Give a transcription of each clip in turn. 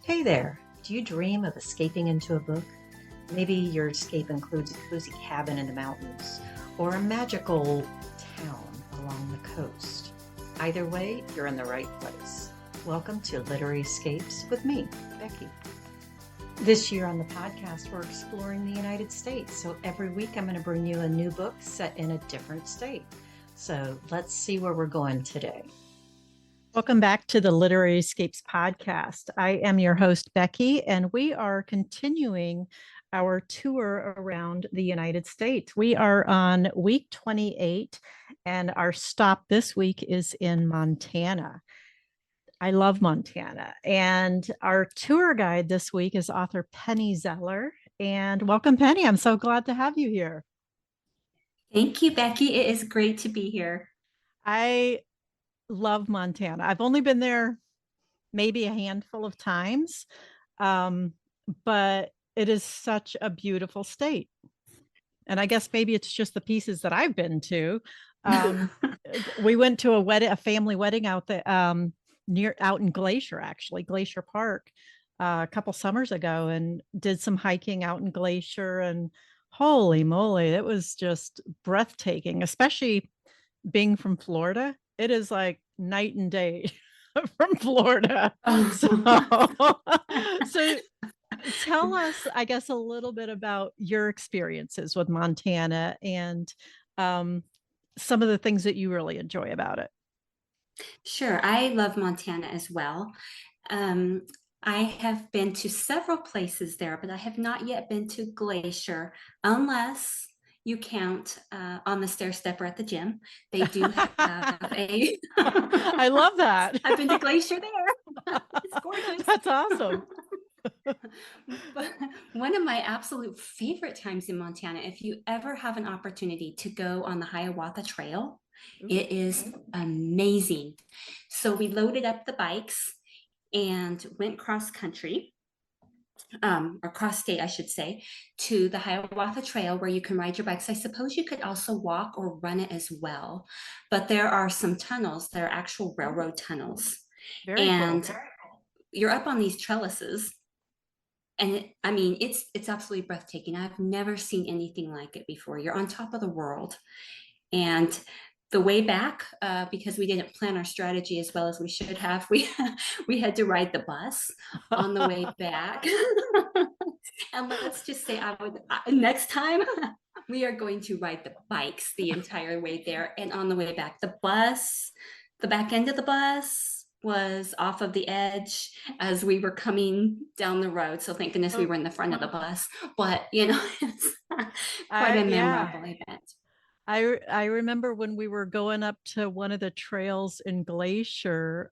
Hey there, do you dream of escaping into a book? Maybe your escape includes a cozy cabin in the mountains or a magical town along the coast. Either way, you're in the right place. Welcome to Literary Escapes with me, Becky. This year on the podcast, we're exploring the United States. So every week I'm going to bring you a new book set in a different state. So let's see where we're going today. Welcome back to the Literary Escapes podcast. I am your host, Becky, and we are continuing our tour around the United States. We are on week 28, and our stop this week is in Montana. I love Montana. And our tour guide this week is author Penny Zeller. And welcome, Penny. I'm so glad to have you here. Thank you, Becky. It is great to be here. I love Montana. I've only been there maybe a handful of times, but it is such a beautiful state. And I guess maybe it's just the pieces that I've been to. We went to a family wedding out there out in Glacier, actually, Glacier Park, a couple summers ago, and did some hiking out in Glacier. And holy moly, it was just breathtaking, especially being from Florida. It is like night and day from Florida. So tell us, I guess, a little bit about your experiences with Montana and some of the things that you really enjoy about it. Sure, I love Montana as well. I have been to several places there, but I have not yet been to Glacier, unless you count on the stair stepper at the gym. They do have a. I love that. I've been to Glacier there. It's gorgeous. That's awesome. But one of my absolute favorite times in Montana, if you ever have an opportunity to go on the Hiawatha Trail, it is amazing. So we loaded up the bikes and went cross country, or cross state, I should say, to the Hiawatha Trail where you can ride your bikes. I suppose you could also walk or run it as well, but there are some tunnels. There are actual railroad tunnels. Very and cool. You're up on these trellises. And it's absolutely breathtaking. I've never seen anything like it before. You're on top of the world. And the way back, because we didn't plan our strategy as well as we should have, we had to ride the bus on the way back. And let's just say next time we are going to ride the bikes the entire way there. And on the way back, the back end of the bus was off of the edge as we were coming down the road. So thank goodness we were in the front of the bus. But, it's quite a memorable event. I remember when we were going up to one of the trails in Glacier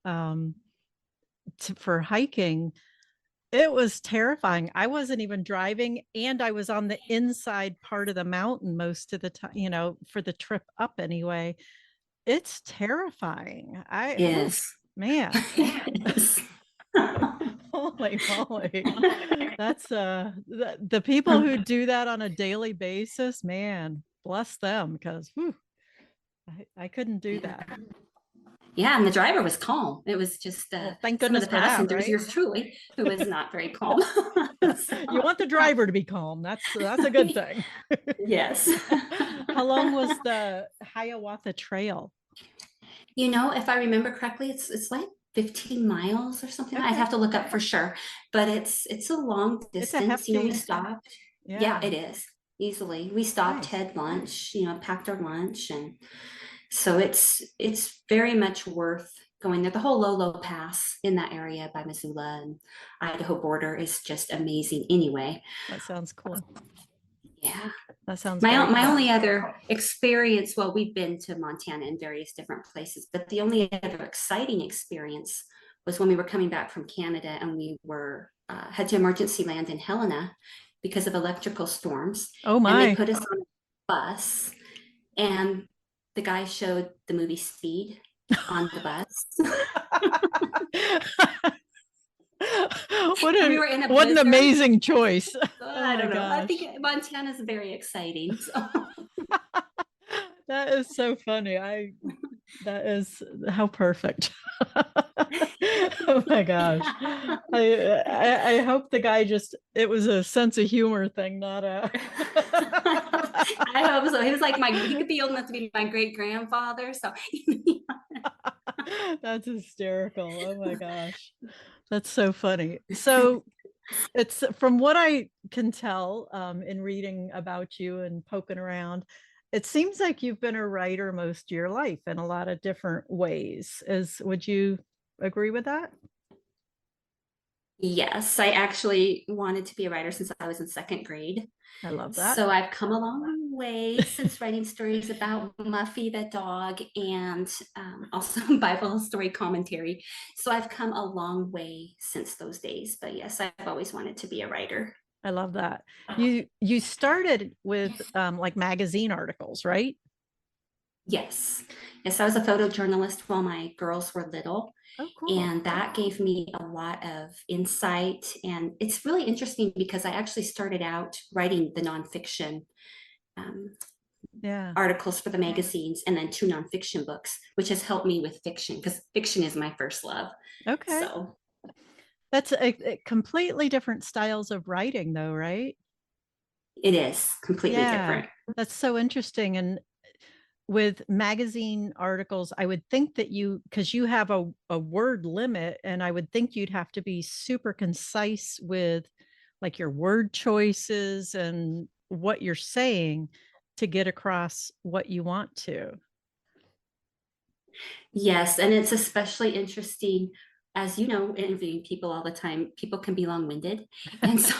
for hiking, it was terrifying. I wasn't even driving, and I was on the inside part of the mountain most of the time, for the trip up anyway. It's terrifying. Yes. Man. Yes. Holy moly. That's the people who do that on a daily basis, man, bless them, because I couldn't do that. Yeah, and the driver was calm. It was just thank some of goodness the for that, passengers, right? yours truly, who was not very calm. You want the driver to be calm. That's a good thing. Yes. How long was the Hiawatha Trail? If I remember correctly, it's like 15 miles or something. Okay. I'd have to look up for sure, but it's a long distance. It's a hefty, we stopped. Yeah, it is easily. We stopped, nice. Had lunch, packed our lunch, and so it's very much worth going there. The whole Lolo Pass in that area by Missoula and Idaho border is just amazing anyway. That sounds cool. Yeah, that sounds my only other experience. Well, we've been to Montana in various different places, but the only other exciting experience was when we were coming back from Canada and we were had to emergency land in Helena because of electrical storms. Oh my! And they put us on a bus, and the guy showed the movie Speed on the bus. What an amazing choice. I don't know. I think Montana's very exciting. So. That is so funny. That is how perfect. Oh my gosh. I hope the guy just it was a sense of humor thing, not a I hope so. He was like he could be old enough to be my great grandfather. So That's hysterical. Oh my gosh. That's so funny. So it's from what I can tell in reading about you and poking around, it seems like you've been a writer most of your life in a lot of different ways. Would you agree with that? yes, I actually wanted to be a writer since I was in second grade. I love that. So I've come a long way since writing stories about Muffy the dog and also Bible story commentary. So I've come a long way since those days. But yes, I've always wanted to be a writer. I love that. You started with like magazine articles, right? Yes. Yes, I was a photojournalist while my girls were little. Oh, cool. And that gave me a lot of insight. And it's really interesting because I actually started out writing the nonfiction um, Yeah. articles for the magazines and then two nonfiction books, which has helped me with fiction because fiction is my first love. Okay. So That's a completely different styles of writing, though, right? it is completely Yeah. different. That's so interesting. And with magazine articles, I would think that because you have a word limit, and I would think you'd have to be super concise with like your word choices and what you're saying to get across what you want to. Yes, and it's especially interesting as you know, interviewing people all the time, people can be long-winded. And so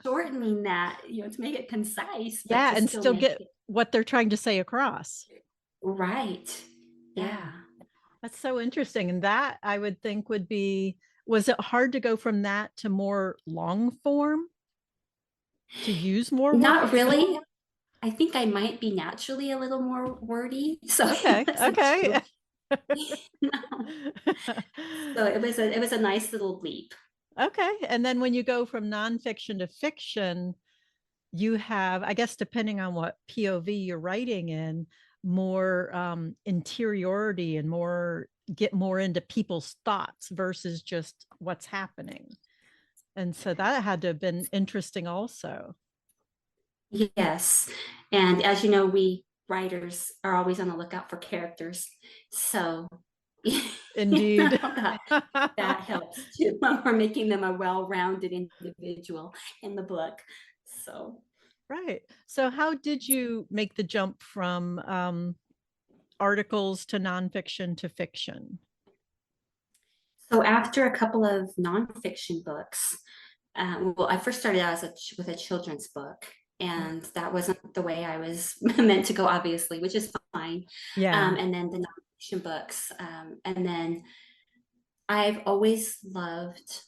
shortening that, to make it concise, but Yeah, to and still still make get it what they're trying to say across. right. Yeah, Yeah. that's so interesting. And that I would think was it hard to go from that to more long form to use more Not words? really. I think I might be naturally a little more wordy, so it Okay, wasn't okay. too. So it was a nice little leap. Okay. And then when you go from nonfiction to fiction, you have, I guess, depending on what POV you're writing in, more interiority and get more into people's thoughts versus just what's happening. And so that had to have been interesting also. Yes, and as you know, we writers are always on the lookout for characters, so Indeed. that helps too when we're making them a well-rounded individual in the book. So Right. So how did you make the jump from articles to nonfiction to fiction? So after a couple of nonfiction books, well, I first started out with a children's book, and that wasn't the way I was meant to go, obviously, which is fine. Yeah. And then the nonfiction books, and then I've always loved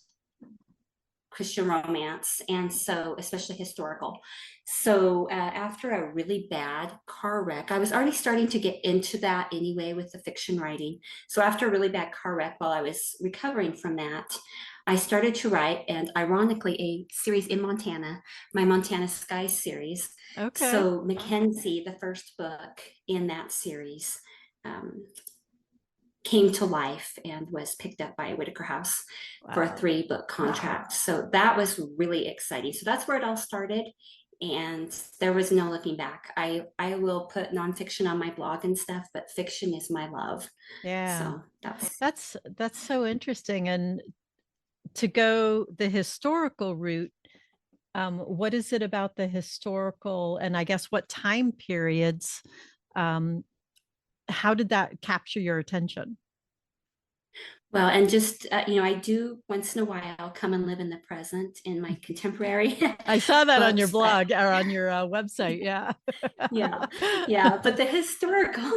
Christian romance, and so especially historical. So after a really bad car wreck, I was already starting to get into that anyway with the fiction writing. So after a really bad car wreck, while I was recovering from that, I started to write, and ironically, a series in Montana, my Montana Skies series. Okay. So Mackenzie, the first book in that series, um, came to life and was picked up by Whitaker House for a Wow. 3-book contract. So that was really exciting. So that's where it all started. And there was no looking back. I will put nonfiction on my blog and stuff, but fiction is my love. Yeah. So that's That's so interesting. And to go the historical route, what is it about the historical and I guess what time periods? Um, how did that capture your attention? well, and just I do once in a while come and live in the present in my contemporary I saw that on your books, but blog or on your website. Yeah. yeah, yeah. But the historical,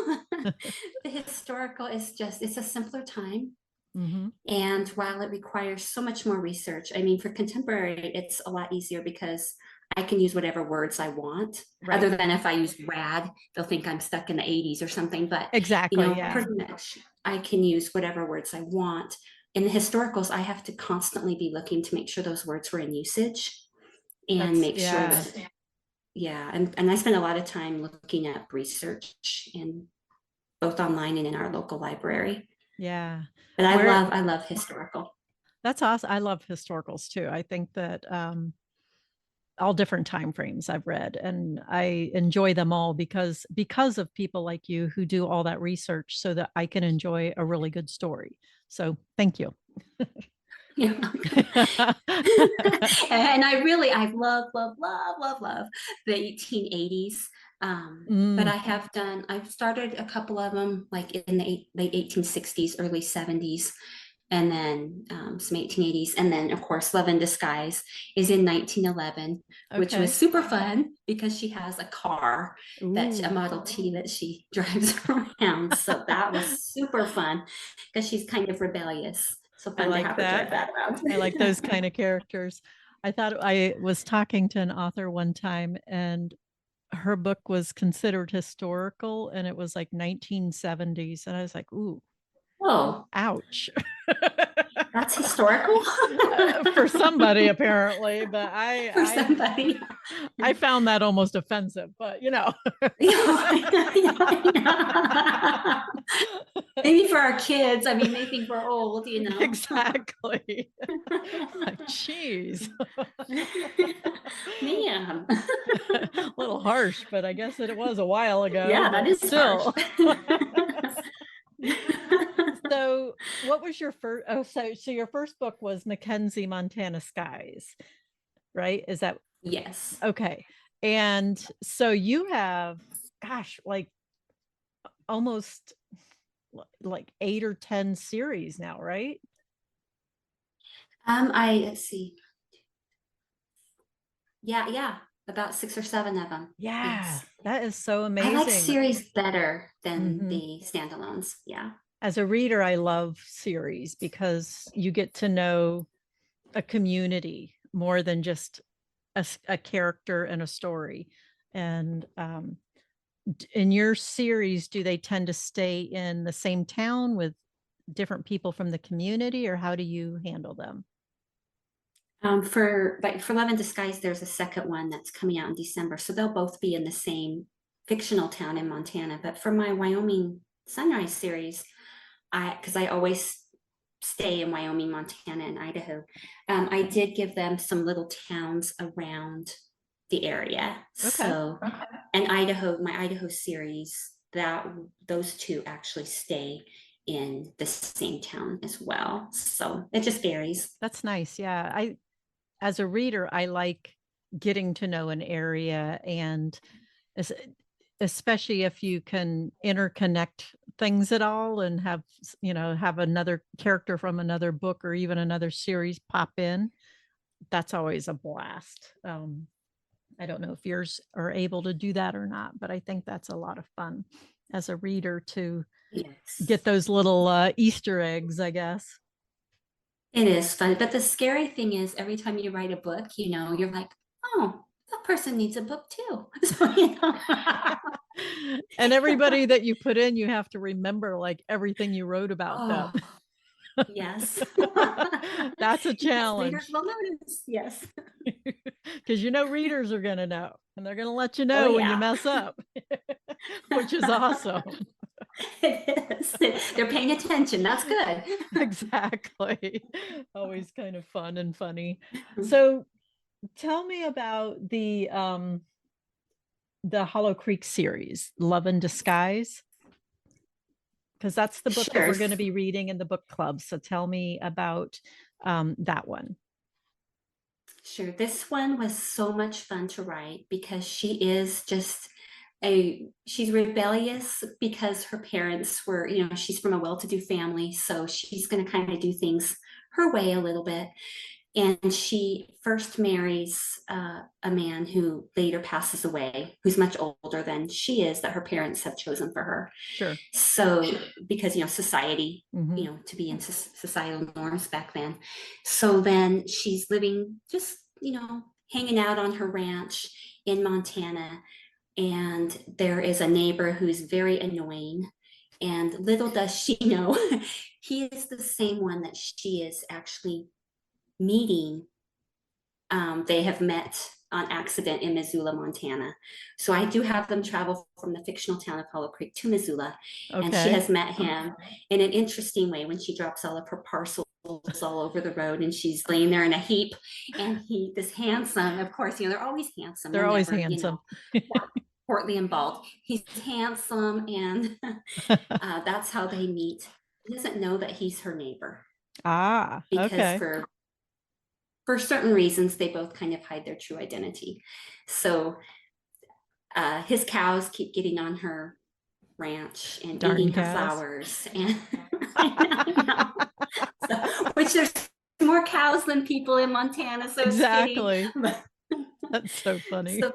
the historical is just it's a simpler time. Hmm. And while it requires so much more research, I mean, for contemporary, it's a lot easier because I can use whatever words I want, other Right. than if I use rad, they'll think I'm stuck in the 80s or something. But, Exactly. Yeah. pretty much I can use whatever words I want. In the historicals, I have to constantly be looking to make sure those words were in usage and make sure Yeah. that, yeah. And I spend a lot of time looking up research in both online and in our local library. Yeah. But Where I love historical. That's awesome. I love historicals too. I think that all different time frames I've read, and I enjoy them all because of people like you who do all that research so that I can enjoy a really good story. So thank you. Yeah. And I love the 1880s. But I've started a couple of them like in the late 1860s, early 70s, and then some 1880s. And then, of course, Love in Disguise is in 1911, which was Okay. super fun because she has a car, a Ooh. Model T that she drives around. So that was super fun because she's kind of rebellious. So I fun to like have her drive that. that around. I like those kind of characters. I thought I was talking to an author one time, and her book was considered historical, and it was like 1970s. And I was like, ooh, Whoa, ouch. that's historical For somebody apparently, but for somebody. I found that almost offensive, but you know. Maybe for our kids, I mean, they think we're old, you know. Exactly. Like, geez. Man. A little harsh, but I guess it was a while ago. Yeah, but that is still. harsh. So what was your first so your first book was Mackenzie Montana Skies, right? Is that Yes. okay? And so you have, gosh, like almost like 8 or 10 series now, right? Let's see. Yeah, about 6 or 7 of them. Yeah, Yes. that is so I like amazing. series better than Mhm. the standalones. Yeah. As a reader, I love series because you get to know a community more than just a character and a story. And in your series, do they tend to stay in the same town with different people from the community, or how do you handle them? For Love in Disguise, there's a second one that's coming out in December. So they'll both be in the same fictional town in Montana. But for my Wyoming Sunrise series, because I always stay in Wyoming, Montana, and Idaho, I did give them some little towns around the area. Okay. So, and my Idaho series, those two actually stay in the same town as well. So it just varies. That's nice. Yeah. As a reader, I like getting to know an area, and especially if you can interconnect things at all and have another character from another book or even another series pop in. That's always a blast. I don't know if yours are able to do that or not, but I think that's a lot of fun as a reader to Yes. get those little Easter eggs, I guess. It is fun. But the scary thing is every time you write a book, you're like, oh, that person needs a book too. And everybody that you put in, you have to remember like everything you wrote about them. Oh, yes. That's a Yes, readers challenge will notice. Yes. because readers are going to know, and they're going to let you Oh, know when you yeah. mess up, which is awesome. It is. They're paying attention. That's good. Exactly. Always kind of fun and funny. So tell me about the Hollow Creek series, Love in Disguise, because that's the book that Sure. we're going to be reading in the book club. So tell me about that one. Sure. This one was so much fun to write because she is just she's rebellious because her parents were, she's from a well-to-do family. So she's going to kind of do things her way a little bit. And she first marries a man who later passes away, who's much older than she is, that her parents have chosen for her. Sure. So, because, society, Mm-hmm. to be in societal norms back then. So then she's living just, hanging out on her ranch in Montana. And there is a neighbor who's very annoying. And little does she know, he is the same one that she is actually meeting They have met on accident in Missoula, Montana. So I do have them travel from the fictional town of Hollow Creek to Missoula. And she Okay. has met him in an interesting way when she drops all of her parcels all over the road and she's laying there in a heap. And this handsome, of course, they're always handsome. They're always never, handsome. Portly and bald. He's handsome, and that's how they meet. He doesn't know that he's her neighbor because Okay. for certain reasons they both kind of hide their true identity. So his cows keep getting on her ranch and Darn eating her cows. flowers, and so, which there's more cows than people in Montana, so Exactly. it's kidding. That's so funny. So,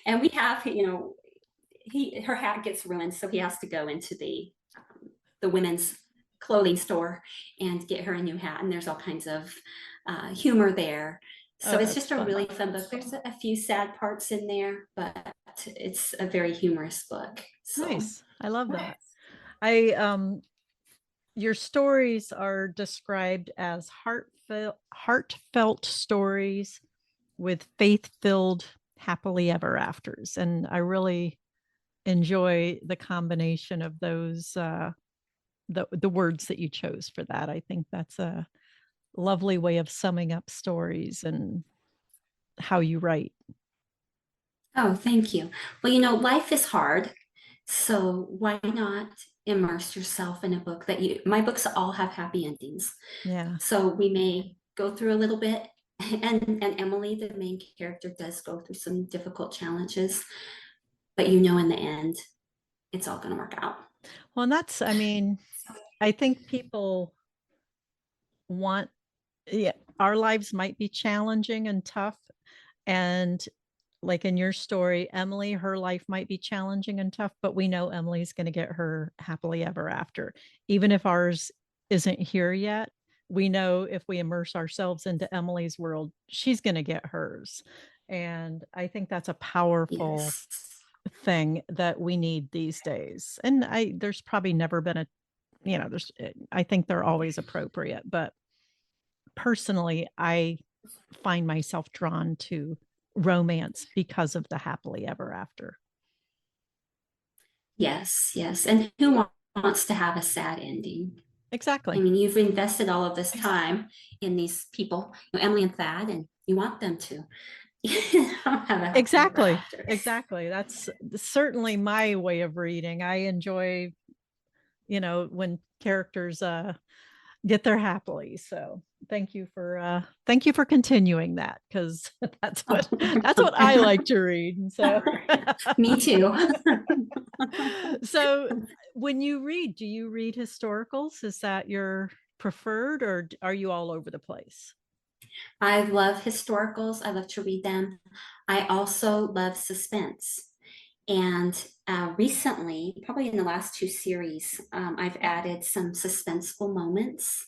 and we have, her hat gets ruined, so he has to go into the women's clothing store and get her a new hat, and there's all kinds of humor there. So it's just a really fun book. There's a few sad parts in there, but it's a very humorous book. So. Nice. I love that. Your stories are described as heartfelt stories with faith-filled happily ever afters. And I really enjoy the combination of those, the words that you chose for that. I think that's a lovely way of summing up stories and how you write. Oh, thank you. Well, life is hard. So why not immerse yourself in a book my books all have happy endings. Yeah. So we may go through a little bit, and Emily, the main character, does go through some difficult challenges, but in the end, it's all going to work out. Well, and I think people want, our lives might be challenging and tough. And like in your story, Emily, her life might be challenging and tough, but we know Emily's going to get her happily ever after. Even if ours isn't here yet, we know if we immerse ourselves into Emily's world, she's going to get hers. And I think that's a powerful thing that we need these days. And there's probably never been I think they're always appropriate, but personally, I find myself drawn to romance because of the happily ever after. Yes. And who wants to have a sad ending? Exactly. You've invested all of this time in these people, Emily and Thad, and you want them to. Exactly. That's certainly my way of reading. I enjoy, when characters get there happily. So thank you for continuing that, because that's what I like to read. So me too. So when you read, do you read historicals? Is that your preferred, or are you all over the place? I love historicals. I love to read them. I also love suspense. And recently, probably in the last 2 series, I've added some suspenseful moments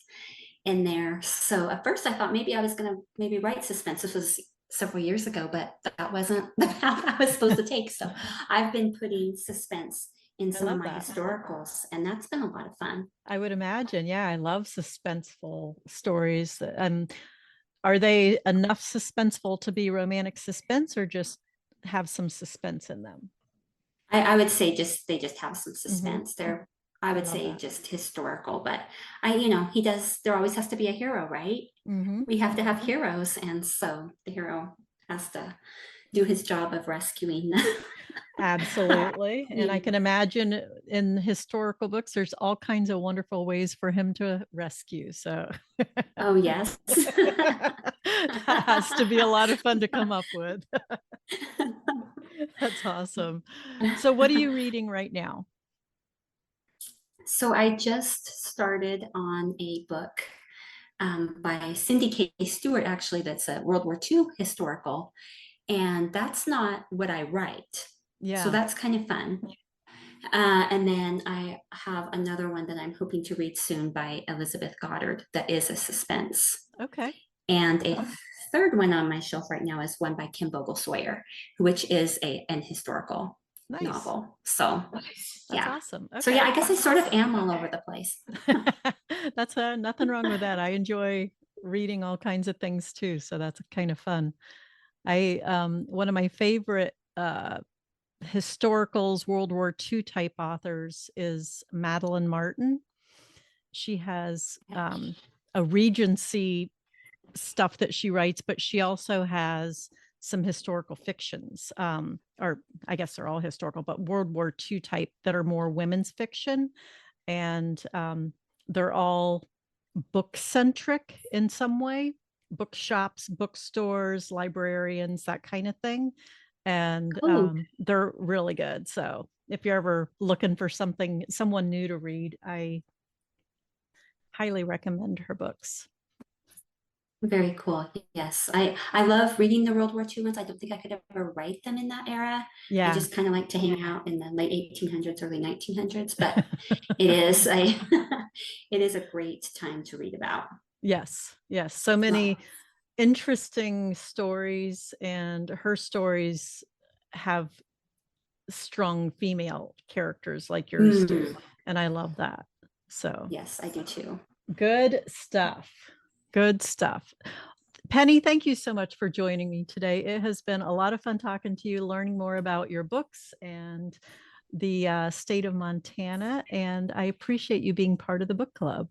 in there. So at first I thought maybe I was going to maybe write suspense. This was several years ago, but that wasn't the path I was supposed to take. So I've been putting suspense in some of my historicals, and that's been a lot of fun. I would imagine. Yeah, I love suspenseful stories. Are they enough suspenseful to be romantic suspense, or just have some suspense in them? I would say they just have some suspense. They're, I would say, just historical, but there always has to be a hero, right? We have to have heroes, and so the hero has to do his job of rescuing. Absolutely. And I can imagine in historical books, there's all kinds of wonderful ways for him to rescue. So, oh, yes. That has to be a lot of fun to come up with. That's awesome. So, what are you reading right now? So, I just started on a book by Cindy K. Stewart, actually, that's a World War II historical. And that's not what I write. Yeah. So that's kind of fun. And then I have another one that I'm hoping to read soon by Elizabeth Goddard that is a suspense. Okay. And a third one on my shelf right now is one by Kim Vogel-Sawyer, which is an historical novel. So that's yeah. awesome. Okay. So yeah, I guess I sort of am all over the place. That's nothing wrong with that. I enjoy reading all kinds of things too. So that's kind of fun. One of my favorite historicals, World War II type authors is Madeline Martin. She has a Regency stuff that she writes, but she also has some historical fictions, or I guess they're all historical, but World War II type that are more women's fiction. And they're all book centric in some way, bookshops, bookstores, librarians, that kind of thing. And Cool. they're really good. So if you're ever looking for someone new to read, I highly recommend her books. Very cool. Yes, I love reading the World War II ones. I don't think I could ever write them in that era. I Yeah. just kind of like to hang out in the late 1800s, early 1900s, but it is a it is a great time to read about. Yes. Yes. So many interesting stories, and her stories have strong female characters like yours do. And I love that. So Yes, I do too. good stuff. Good stuff. Penny, thank you so much for joining me today. It has been a lot of fun talking to you, learning more about your books and the state of Montana. And I appreciate you being part of the book club.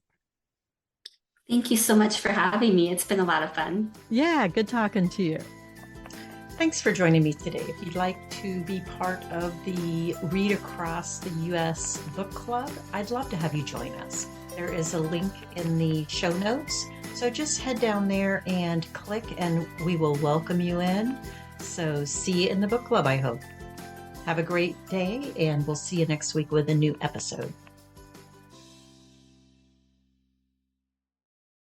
Thank you so much for having me. It's been a lot of fun. Yeah, good talking to you. Thanks for joining me today. If you'd like to be part of the Read Across the U.S. Book Club, I'd love to have you join us. There is a link in the show notes. So just head down there and click, and we will welcome you in. So see you in the book club, I hope. Have a great day, and we'll see you next week with a new episode.